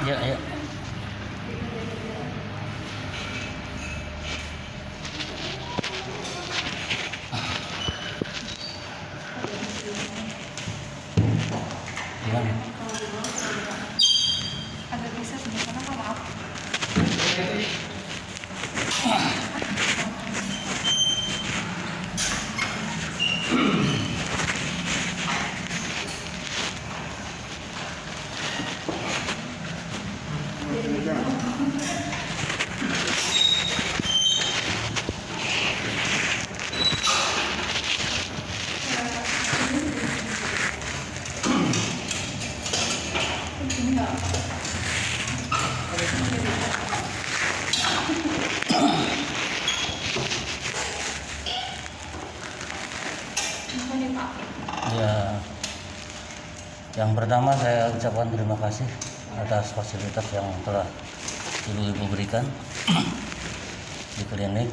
Ya, ya. Gimana? Agak bisa sebentar, Pak, maaf. Ini, Pak. Ya, yang pertama saya ucapkan terima kasih atas fasilitas yang telah ibu-ibu berikan di klinik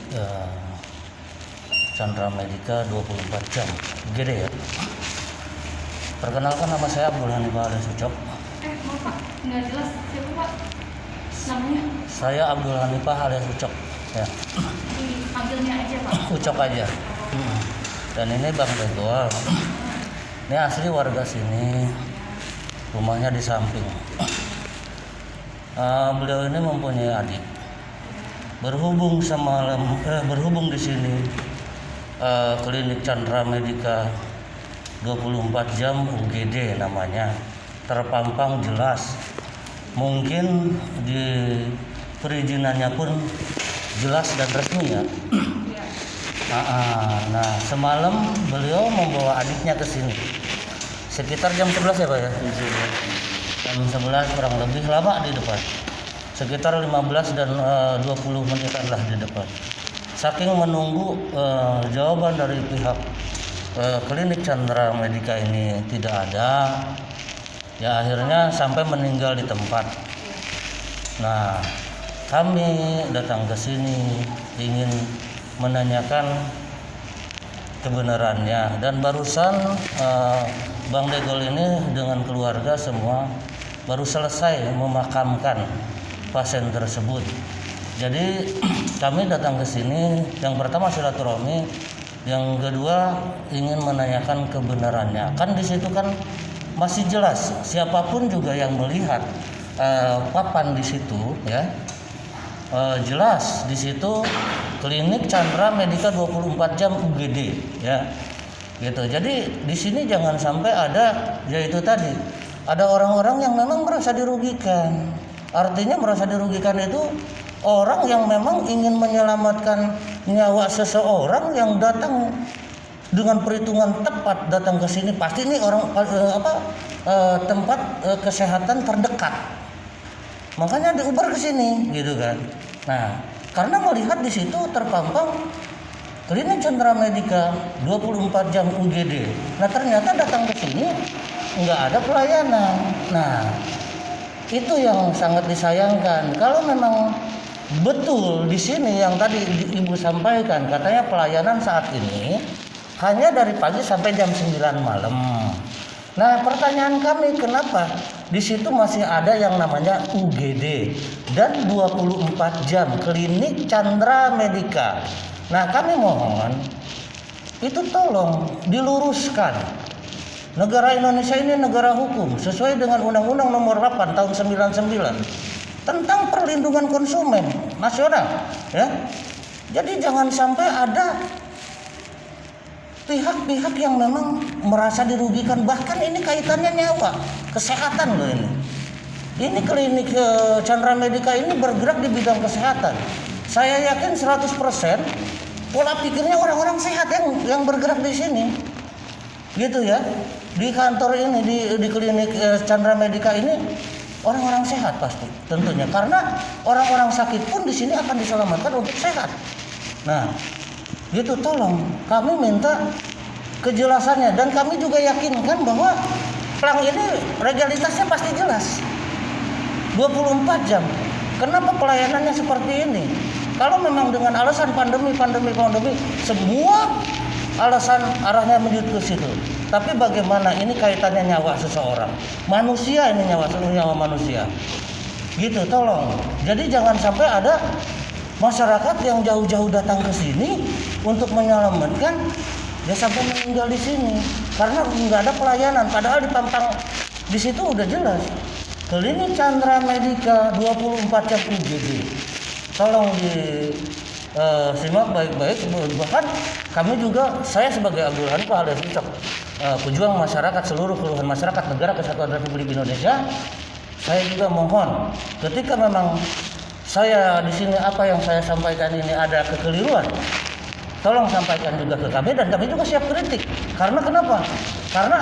Chandra Medica 24 jam gede ya. Perkenalkan, nama saya Abdul Hanifah alias Ucok. Maaf, Pak, nggak jelas siapa, Pak, namanya. Saya Abdul Hanifah alias Ucok ya. Dipanggilnya aja, Pak. Ucok aja. Dan ini Bang Begol. Ini asli warga sini, rumahnya di samping. Beliau ini mempunyai adik. Berhubung di sini klinik Chandra Medica 24 jam UGD namanya, terpampang jelas. Mungkin di perizinannya pun jelas dan resmi ya. Nah, semalam beliau membawa adiknya ke sini. Sekitar jam 11 ya, Pak ya? Jam 11 kurang lebih, lama di depan. Sekitar 15 dan 20 menitan lah di depan. Saking menunggu jawaban dari pihak klinik Chandra Medica ini tidak ada, ya akhirnya sampai meninggal di tempat. Nah, kami datang ke sini ingin menanyakan kebenarannya, dan barusan Bang Degol ini dengan keluarga semua baru selesai memakamkan pasien tersebut. Jadi kami datang ke sini, yang pertama silaturahmi, yang kedua ingin menanyakan kebenarannya. Kan di situ kan masih jelas, siapapun juga yang melihat papan di situ ya, jelas di situ klinik Chandra Medica 24 jam UGD ya. Gitu. Jadi di sini jangan sampai ada, yaitu tadi ada orang-orang yang memang merasa dirugikan. Artinya merasa dirugikan itu orang yang memang ingin menyelamatkan nyawa seseorang yang datang dengan perhitungan tepat datang ke sini, pasti ini orang tempat kesehatan terdekat. Makanya diuber ke sini gitu kan. Nah, karena melihat di situ terpampang klinik Chandra Medica 24 jam UGD. Nah, ternyata datang ke sini nggak ada pelayanan. Nah, itu yang sangat disayangkan. Kalau memang betul di sini yang tadi Ibu sampaikan, katanya pelayanan saat ini hanya dari pagi sampai jam 9 malam. Nah, pertanyaan kami, kenapa di situ masih ada yang namanya UGD dan 24 jam klinik Chandra Medica. Nah, kami mohon itu tolong diluruskan. Negara Indonesia ini negara hukum sesuai dengan Undang-Undang Nomor 8 tahun 99 tentang perlindungan konsumen nasional ya. Jadi jangan sampai ada pihak-pihak yang memang merasa dirugikan, bahkan ini kaitannya nyawa, kesehatan loh ini. Ini klinik Chandra Medica ini bergerak di bidang kesehatan. Saya yakin 100% pola pikirnya orang-orang sehat yang bergerak di sini. Gitu ya. Di kantor ini di klinik Chandra Medica ini orang-orang sehat pasti tentunya, karena orang-orang sakit pun di sini akan diselamatkan untuk sehat. Nah, gitu, tolong kami minta kejelasannya, dan kami juga yakinkan bahwa plang ini legalitasnya pasti jelas 24 jam. Kenapa pelayanannya seperti ini? Kalau memang dengan alasan pandemi, semua alasan arahnya menuju ke situ. Tapi bagaimana ini kaitannya nyawa seseorang? Manusia ini nyawa manusia. gitu, tolong. Jadi jangan sampai ada masyarakat yang jauh-jauh datang ke sini untuk menyelamatkan, dia sampai meninggal di sini karena nggak ada pelayanan. Padahal di Pampang di situ udah jelas klinik Chandra Medica 24 jam UGD. Tolong simak baik-baik. Bahkan kami juga, saya sebagai Abdul Hanif alias Ucok, pejuang masyarakat, seluruh keluhan masyarakat Negara Kesatuan Republik Indonesia, saya juga mohon ketika memang saya di sini apa yang saya sampaikan ini ada kekeliruan, tolong sampaikan juga ke kami dan kami juga siap kritik. Karena kenapa? Karena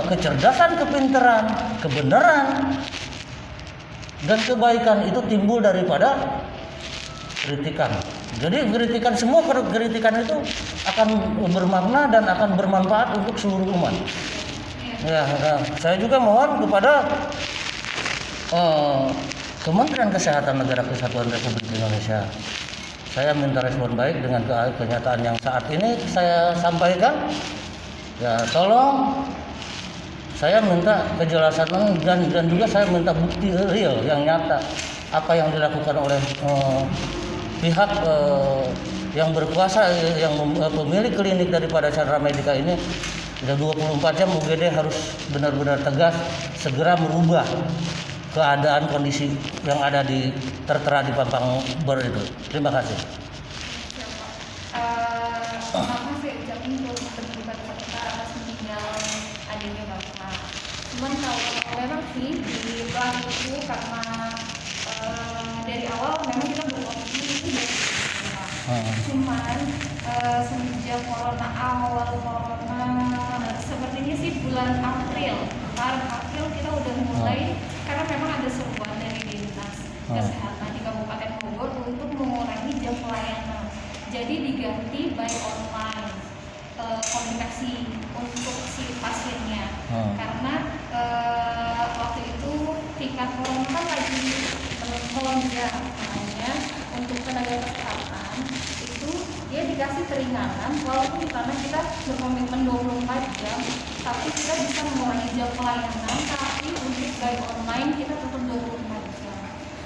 kecerdasan, kepintaran, kebenaran dan kebaikan itu timbul daripada kritikan. Jadi kritikan, semua kritikan itu akan bermakna dan akan bermanfaat untuk seluruh umat. Ya, saya juga mohon kepada Kementerian Kesehatan Negara Kesatuan Republik Indonesia. Saya minta respon baik dengan kenyataan yang saat ini saya sampaikan. Ya, tolong saya minta kejelasan dan juga saya minta bukti real yang nyata apa yang dilakukan oleh pihak yang berkuasa, yang pemilik klinik daripada Chandra Medica ini. Sudah 24 jam UGD harus benar-benar tegas segera merubah keadaan kondisi yang ada tertera di Pampang Bor itu. Terima kasih. Pertama saya ucapin berduka cita atas meninggal adiknya Bapak. Cuman kalau memang sih di plan itu karena dari awal memang kita berkomitmen itu dari cuman semenjak awal corona sepertinya sih bulan April kita udah mulai karena memang ada seruan dari dinas kesehatan di Kabupaten Bogor untuk mengurangi jam pelayanan. Jadi diganti by online komunikasi untuk si pasiennya. Karena waktu itu tingkat corona kan lagi melonjak, makanya untuk tenaga kesehatan itu dia dikasih keringanan walaupun di sana kita berkomitmen 24 jam, tapi kita bisa mengurangi jam pelayanan, tapi untuk by online kita tetap 24 jam.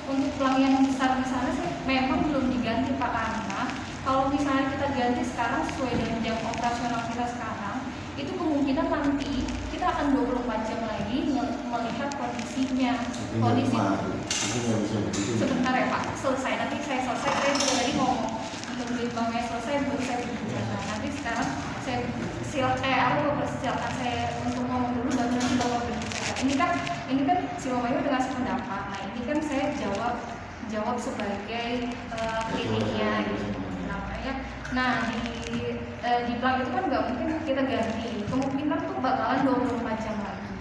Untuk pelayanan besar di sana sih memang belum diganti Pak, karena kalau misalnya kita ganti sekarang sesuai dengan jam operasional kita sekarang, itu kemungkinan nanti kita akan 24 jam lagi melihat kondisinya. Kondisi sebentar ya Pak, selesai, nanti saya selesai, saya juga tadi ngomong menurut Bangnya selesai, baru saya berbicara. Nanti sekarang saya aku mempersilakan saya untuk ngomong dulu, baru nanti Bapak berbicara. Ini kan si Bapak udah ngasih pendapat. Nah ini kan saya jawab sebagai kliniknya gitu. Nah di plan itu kan nggak mungkin kita ganti, kemungkinan tuh bakalan 24 jam lagi.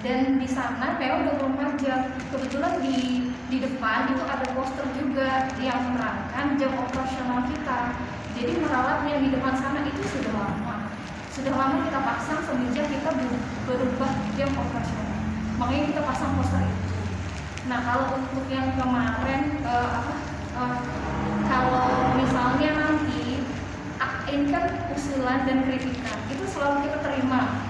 Dan di sana PO 24 jam. Kebetulan di depan itu ada poster juga yang menerangkan jam operasional kita. Jadi merawatnya di depan sana itu sudah lama kita pasang semenjak kita berubah jam operasional. Makanya kita pasang poster itu. Nah kalau untuk yang kemarin kalau misalnya nanti ini kan usulan dan kritikan itu selalu kita terima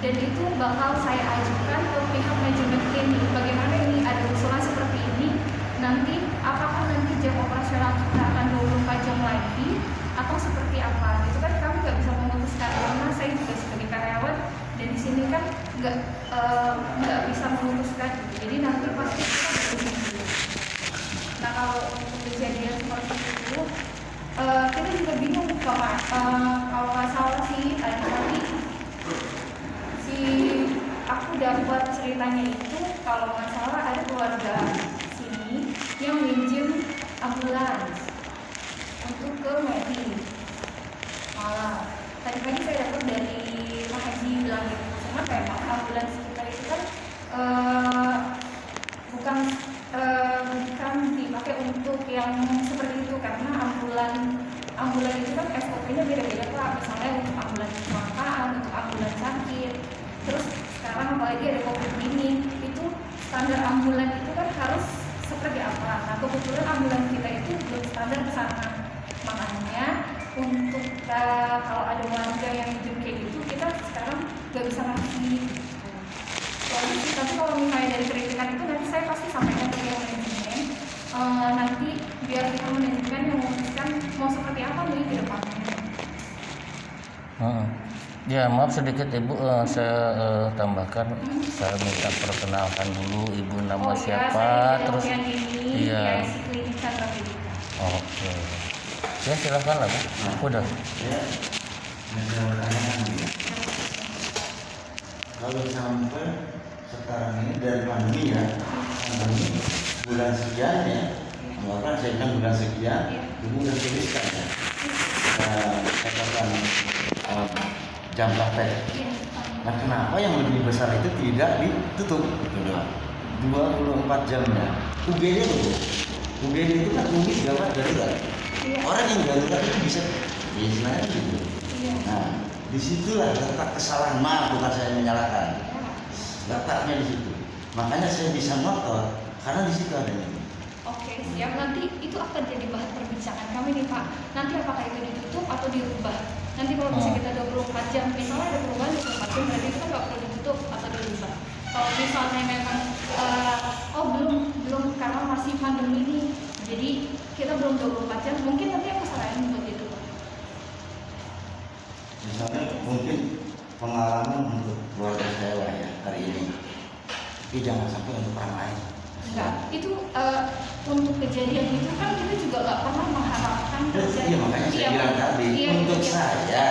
dan itu bakal saya ajukan ke pihak manajemen klinik. Bagaimana ini ada usulan seperti ini, nanti apakah nanti jam operasional kita akan 24 jam lagi atau seperti apa? Itu kan kami nggak bisa memutuskan karena saya juga sebagai karyawan dan di sini kan nggak bisa memutuskan. Jadi nanti pasti kita berdiskusi dulu. Nah kalau untuk kejadian seperti itu kita juga bingung kalau nggak salah sih tadi aku dapat ceritanya itu kalau nggak salah ada keluarga sini yang minjem ambulans untuk ke medis. Malah tadi pagi saya dapat dari Pak Haji bilang gitu, cuma memang ambulans kita itu kan bukan dipakai untuk yang seperti itu karena ambulan itu kan SOP-nya beda-beda Pak. Misalnya untuk ambulan kecelakaan, untuk ambulan sakit. Terus sekarang apalagi ada COVID ini, itu standar ambulan itu kan harus seperti apa? Nah kebetulan ambulan kita itu belum standar ke sana. Makanya untuk kalau ada warga yang minjem kayak gitu, kita sekarang nggak bisa ngasih solusi. Tapi kalau misalnya dari kritikan itu nanti saya pasti sampaikan ke yang manajemen Ya maaf sedikit Ibu, saya tambahkan, saya minta perkenalkan dulu Ibu nama siapa, terus iya, si klinik Chandra Medika. oke, ya silahkan lah Bu. Udah. Ya, kalau sampai sekarang ini dari pandemi ya, pandemi bulan sekian ya, bahkan saya bilang bulan sekian, ibu udah tuliskan ya, catatan jam praktek. Nah kenapa yang lebih besar itu tidak ditutup? Gitu doang. 24 jamnya. UGD itu, UGD itu kan unit gawat darurat. Orang yang darurat itu bisa, ya istilahnya gitu. Nah, disitulah letak kesalahan, maaf bukan saya menyalahkan. Letaknya di situ. Makanya saya bisa ngotot karena di situ adanya. Oke, siap. Nanti itu akan jadi bahan perbincangan kami nih Pak. Nanti apakah itu ditutup atau dirubah? Nanti kalau misalnya kita 24 jam, misalnya ada perubahan 24 jam, berarti itu kan nggak perlu ditutup atau dirubah. Kalau misalnya memang, belum karena masih pandemi ini, jadi kita belum 24 jam, mungkin nanti aku saranin buat ditutup. Misalnya mungkin pengalaman untuk keluarga saya lah ya hari ini, tapi jangan sampai untuk orang lain. Enggak, itu untuk kejadian itu kan kita juga nggak pernah mengharapkan terjadi. Iya makanya saya bilang tadi untuk saya. Iya,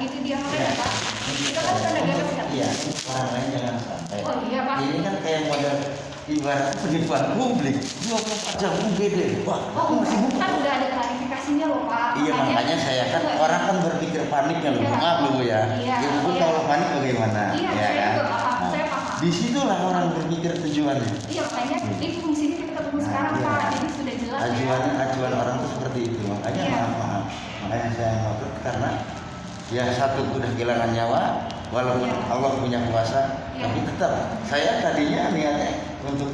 itu dia makanya Pak. Kita kan tenaga kesehatan. Iya, orang lain jangan sampai. Oh iya Pak. Ini kan kayak model ibarat penipuan publik 24 jam UGD. Wah, Oh, kan udah ada klarifikasinya loh Pak. iya makanya saya kan orang kan berpikir paniknya loh. Maaf loh Bu ya. Ibu pun kalau panik bagaimana? Iya, Ya saya kan? juga paham, saya paham. Disitulah orang berpikir tujuannya. Iya, makanya itu fungsinya kita ketemu sekarang iya. Pak. Jadi sudah jelas Ajuan orang tuh seperti itu. Makanya Iya. maaf. Makanya saya ngotot karena ya satu udah kehilangan nyawa, walaupun Iya. Allah punya kuasa, Iya. tapi tetap saya tadinya niatnya untuk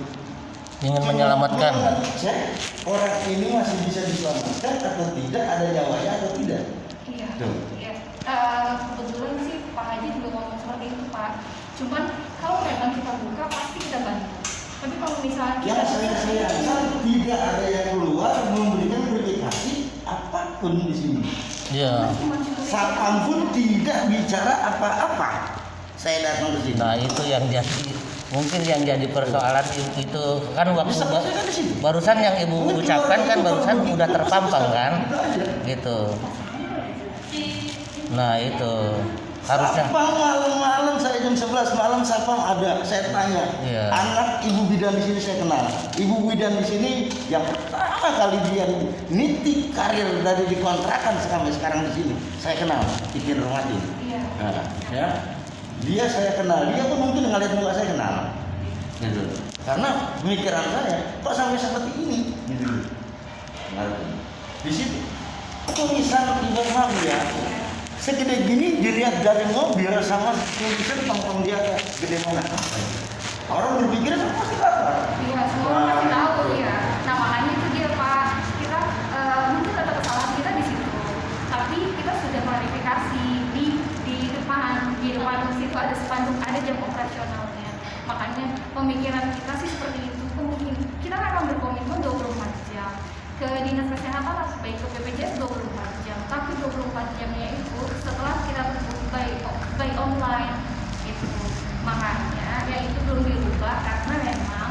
Ingin menyelamatkan. cek orang ini masih bisa diselamatkan atau tidak, ada nyawanya atau tidak. Iya. Tuh. Iya. Kebetulan sih Pak Haji juga ngomong seperti itu Pak. Cuman kalau memang kita buka pasti kita bantu. Tapi kalau misalnya kita Yang saya sayangkan tidak ada yang keluar memberikan verifikasi apapun di sini. Iya. Satpam pun tidak bicara apa-apa. Saya datang ke sini. Nah itu yang jadi mungkin yang jadi persoalan itu kan waktu barusan yang Ibu ucapkan kan barusan udah terpampang kan, gitu. Nah itu harusnya. Satpam malam-malam saya jam 11 malam satpam ada. Saya tanya, Iya. anak Ibu Bidan di sini saya kenal. Ibu Bidan di sini yang pertama kali dia niti karir dari dikontrakan sampai sekarang di sini. Saya kenal, Titin Rumadi. Iya. Nah, ya. Dia saya kenal, dia pun mungkin ngeliat muka saya kenal. Gitu. Karena pemikiran saya kok sampai seperti ini gitu. Nah, di situ tulisan Imam ya segede gini dilihat dari mobil sama tulisan tongkong dia gede mana. Orang berpikir pasti lapar. Iya, semua pasti tahu ya. Nah makanya itu dia Pak. Kita mungkin ada kesalahan kita di situ. Tapi kita sudah klarifikasi di depan situ ada spanduk, ada jam operasionalnya. Makanya pemikiran kita sih seperti itu. Mungkin kita memang berkomitmen 24 jam ke dinas kesehatan baik ke BPJS 24 jam. Tapi 24 jamnya itu setelah kita by online itu. Makanya ya itu belum dirubah karena memang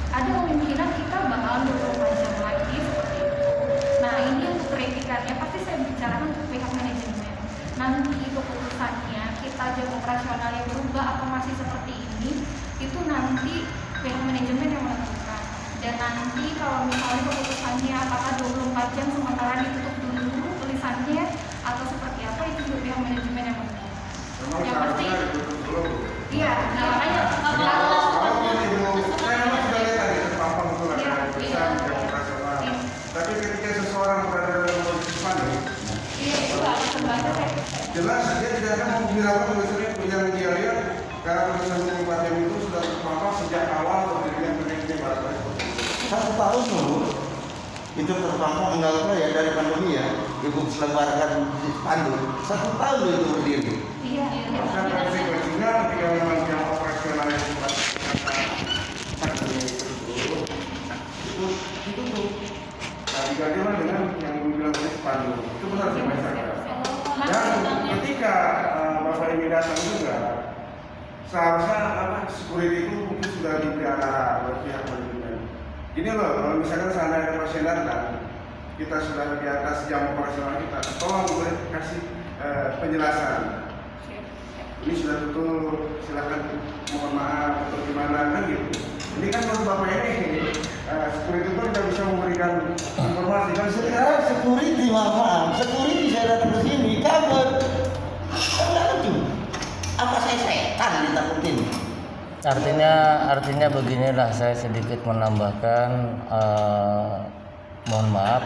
ada kemungkinan kita bakalan 24 jam lagi seperti itu. Nah ini untuk kritikannya pasti saya bicarakan untuk pihak manajemen. Nanti keputusannya kita jam operasionalnya berubah atau masih seperti ini itu nanti pihak manajemen yang menentukan. Dan nanti kalau misalnya keputusannya apakah 24 jam sementara ditutup dulu tulisannya atau seperti apa itu juga pihak manajemen yang menentukan. Yang pasti iya, nah makanya tapi ketika seseorang berada dalam kondisi panik, iya itu akan terbaca jelas dia tidak akan menghiraukan tulisannya yang dia lihat karena tulisan 24 jam itu sudah terpampang sejak awal berdirinya penelitian barangkali. 1 tahun dulu itu terpampang enggak apa ya dari pandemi ya. Ibu selebarkan spanduk 1 tahun dulu itu berdiri. iya. Maka konsekuensinya ketika memang jam operasional yang itu tuh digantilah dengan yang dibilang tadi spanduk. Itu benar sih Mas. Dan ketika Bapak Ibu seharusnya security itu mungkin sudah dipelihara oleh pihak manajemen. Gini loh, kalau misalkan seandainya ada pasien datang, kita sudah di atas jam operasional kita, tolong boleh kasih penjelasan. Ini sudah tutup, silakan mohon maaf atau gimana kan gitu. Ini kan menurut Bapak ini security itu tidak bisa memberikan informasi kan Sekarang security, maaf, security saya datang ke sini, kabur. Kan nggak lucu. Apa saya setan ditakutin? Artinya beginilah, saya sedikit menambahkan, mohon maaf,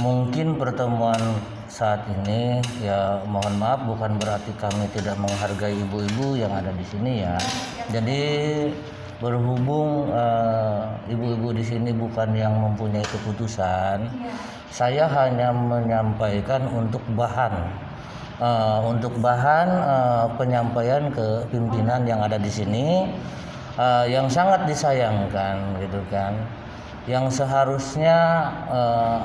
mungkin pertemuan saat ini ya mohon maaf bukan berarti kami tidak menghargai ibu-ibu yang ada di sini ya. Jadi berhubung ibu-ibu di sini bukan yang mempunyai keputusan, saya hanya menyampaikan untuk bahan penyampaian ke pimpinan yang ada di sini, yang sangat disayangkan gitu kan. Yang seharusnya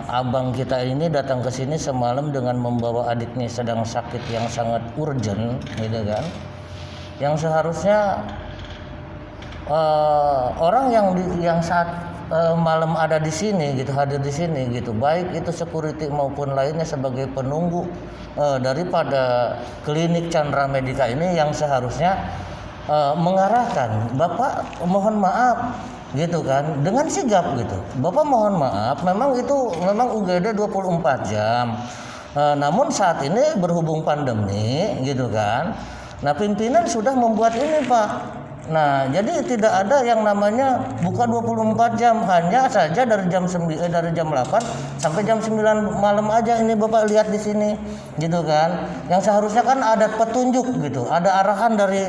abang kita ini datang ke sini semalam dengan membawa adiknya sedang sakit yang sangat urgent gitu kan. Yang seharusnya orang yang saat malam ada di sini gitu, hadir di sini gitu, baik itu security maupun lainnya sebagai penunggu daripada klinik Chandra Medica ini, yang seharusnya mengarahkan Bapak mohon maaf gitu kan, dengan sigap gitu. Bapak mohon maaf, memang UGD 24 jam. Namun saat ini berhubung pandemi gitu kan. Nah, pimpinan sudah membuat ini, Pak. Nah, jadi tidak ada yang namanya buka 24 jam, hanya saja dari jam 8 sampai jam 9 malam aja ini Bapak lihat di sini gitu kan. Yang seharusnya kan ada petunjuk gitu, ada arahan dari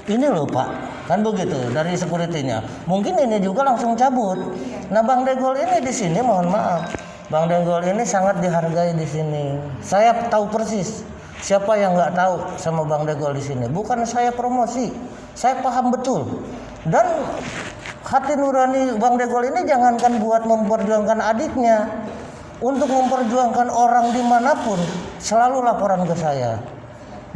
ini loh Pak, kan begitu dari security-nya. Mungkin ini juga langsung cabut. Nah, Bang Degol ini di sini mohon maaf, Bang Degol ini sangat dihargai di sini. Saya tahu persis siapa yang nggak tahu sama Bang Degol di sini. Bukan saya promosi, saya paham betul. Dan hati nurani Bang Degol ini jangankan buat memperjuangkan adiknya, untuk memperjuangkan orang dimanapun selalu laporan ke saya.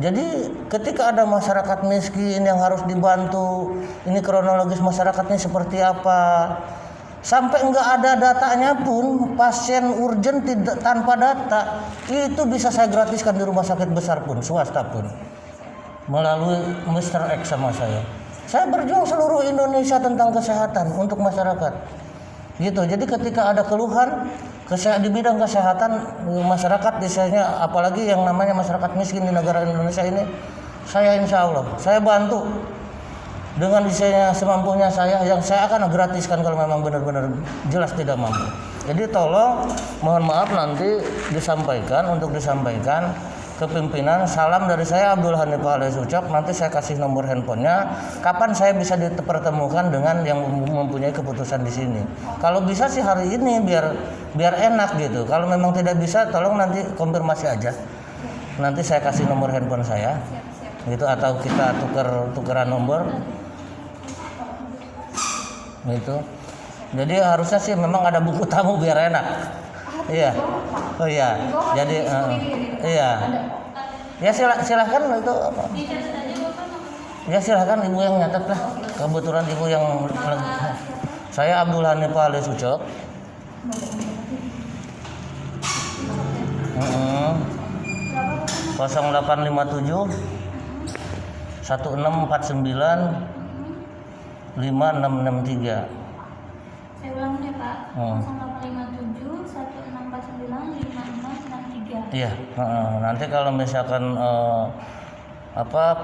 Jadi ketika ada masyarakat miskin yang harus dibantu, ini kronologis masyarakatnya seperti apa, sampai enggak ada datanya pun, pasien urgent tanpa data, itu bisa saya gratiskan di rumah sakit besar pun, swasta pun, melalui Mr. X sama saya. Saya berjuang seluruh Indonesia tentang kesehatan untuk masyarakat. Gitu. Jadi ketika ada keluhan di bidang kesehatan masyarakat, misalnya apalagi yang namanya masyarakat miskin di negara Indonesia ini, saya insya Allah saya bantu dengan desainnya semampunya saya, yang saya akan gratiskan kalau memang benar-benar jelas tidak mampu. Jadi tolong mohon maaf nanti disampaikan ke pimpinan, salam dari saya Abdul Hanif alias Ucok. Nanti saya kasih nomor handphonenya, kapan saya bisa dipertemukan dengan yang mempunyai keputusan di sini. Kalau bisa sih hari ini biar enak gitu. Kalau memang tidak bisa, tolong nanti konfirmasi aja. Nanti saya kasih nomor handphone saya, gitu, atau kita tukeran nomor, gitu. Jadi harusnya sih memang ada buku tamu biar enak. Iya. Oh iya. Jadi iya. Ya silahkan itu apa? Ya silahkan ibu yang nyatet lah. Kebetulan ibu yang saya Abdul Hanif alias Ucok. 0857 1649 5663. Saya ulangi ya Pak. 0857 1649 5663. Iya, nanti kalau misalkan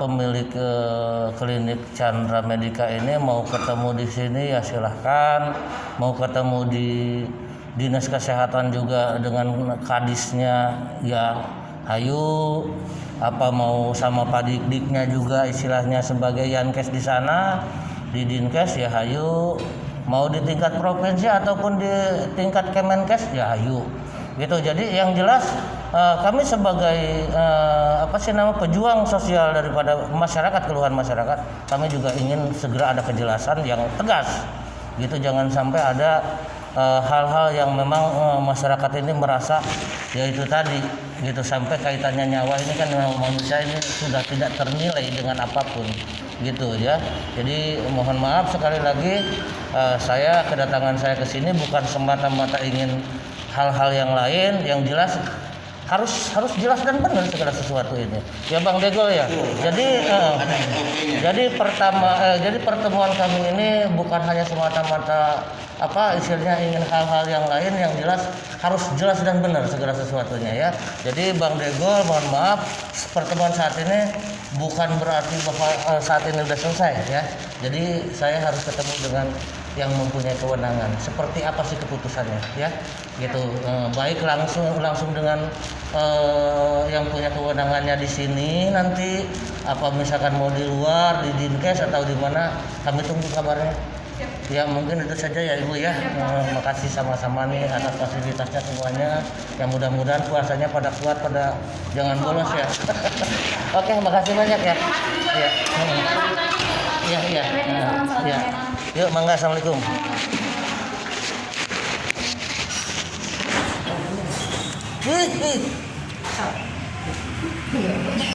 pemilik klinik Chandra Medica ini mau ketemu di sini ya silahkan, mau ketemu di dinas kesehatan juga dengan kadisnya ya hayu, apa mau sama Pak Dikdiknya juga istilahnya sebagai Yankes di sana di Dinkes ya hayu, mau di tingkat provinsi ataupun di tingkat Kemenkes ya hayu gitu. Jadi yang jelas kami sebagai pejuang sosial daripada masyarakat, keluhan masyarakat, kami juga ingin segera ada kejelasan yang tegas gitu. Jangan sampai ada hal-hal yang memang masyarakat ini merasa yaitu tadi gitu, sampai kaitannya nyawa ini kan manusia ini sudah tidak ternilai dengan apapun gitu ya. Jadi mohon maaf sekali lagi, kedatangan saya ke sini bukan semata-mata ingin hal-hal yang lain, yang jelas harus jelas dan benar segala sesuatu ini. Ya Bang Degol ya. Jadi pertemuan kami ini bukan hanya semata-mata istilahnya ingin hal-hal yang lain, yang jelas harus jelas dan benar segala sesuatunya ya. Jadi Bang Degol mohon maaf, pertemuan saat ini bukan berarti bahwa saat ini sudah selesai ya. Jadi saya harus ketemu dengan yang mempunyai kewenangan. Seperti apa sih keputusannya ya? Gitu. Baik langsung dengan yang punya kewenangannya di sini, nanti apa misalkan mau di luar, di Dinkes atau di mana, kami tunggu kabarnya. Ya mungkin itu saja ya Ibu ya. Makasih sama-sama nih atas fasilitasnya semuanya. Yang mudah-mudahan puasanya pada kuat, pada jangan bolos ya. Oke, makasih banyak ya. Iya. Iya. Yuk, mangga, assalamualaikum.